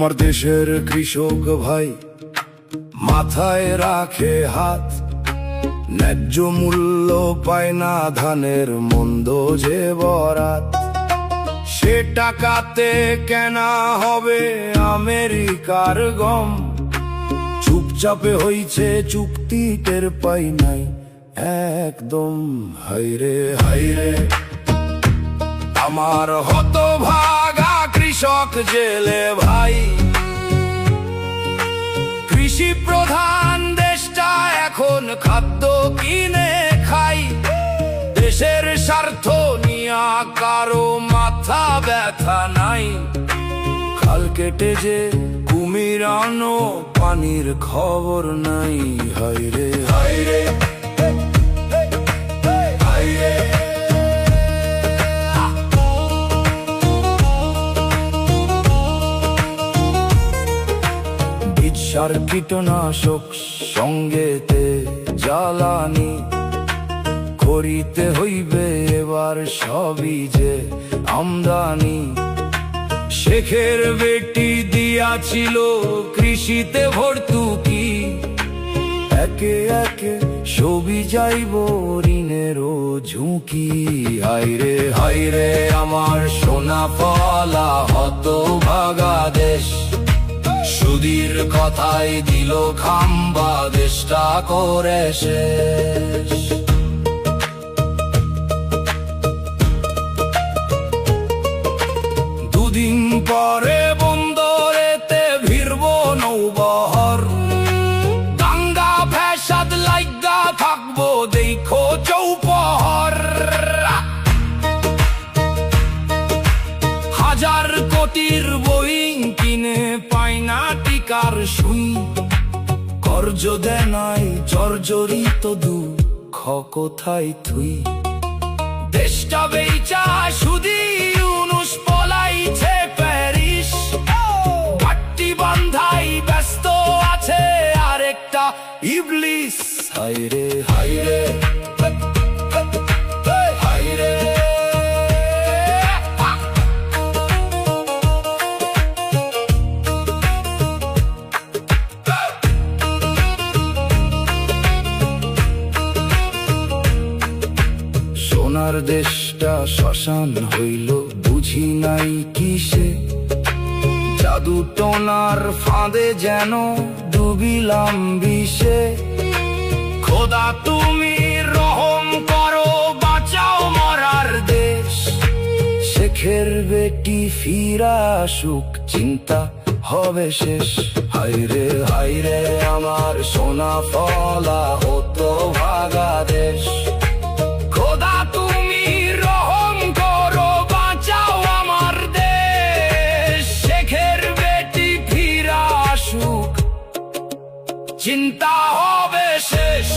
আমার দেশের কৃষক ভাই মাথায় রাখে হাত, ন্যায্য মূল্য পায় না ধানের মন্দ যে বরাত। সে টাকাতে কেনা হবে আমেরিকার গম, চুপচাপে হইছে চুক্তি টের পাই নাই একদম। হাইরে হাইরে আমার হতভাগা কৃষক জেলে ভাই, কৃষি প্রধান দেশটা এখন খাদ্য কিনে খাই। দেশের স্বার্থ নিয়া কারো মাথা ব্যথা নাই, খাল কেটে যে কুমির আনো পানির খবর নাই। হাইরে হাইরে হাইরে বীজ সার কীটনাশক সঙ্গেতে জ্বালানি, করিতে হইবে এবার সবই যে আমদানি। শেখের বেটি দিয়াছিল কৃষিতে ভর্তুকি, একে একে সবই যাইব ঋণেরও ঝুঁকি। হাইরে হাইরে আমার সোনা ফলা হতভাগা দেশ, সুদীর কথাই দিল খাম্বা দেশটা করে শেষ। দুদিন পরে বন্দরেতে ভিড়ব নৌবহর, দাঙ্গা ফ্যাসাদ লাইগা থাকবো দেখো চৌপহর। হাজার কোটির বোয়িং কিনে পাই না টিকার সুই, কর্জ দেনাই জর্জরিত দুঃখ কোথায় থুই। দেশটা বেচা সুদি ইউনুস পলাইছে প্যারিস, ঘাটতি বান্ধাই ব্যস্ত আছে আরেকটা ইবলিস। হাইরে হাইরে হাইরে সোনার দেশটা শ্মশান হইল বুঝি নাই কিসে, জাদু টোনার ফাঁদে যেন ডুবিলাম বিষে। খোদা তুমি রহম করো বাঁচাও মরার দেশ, শেখের বেটি ফিরা আসুক চিন্তা হবে শেষ। হাইরে হাইরে আমার সোনা ফলা হতভাগা দেশ, খোদা তুমি রহম করো বাঁচাও আমার দেশ। শেখের বেটি ফিরা আসুক চিন্তা হবে শেষ।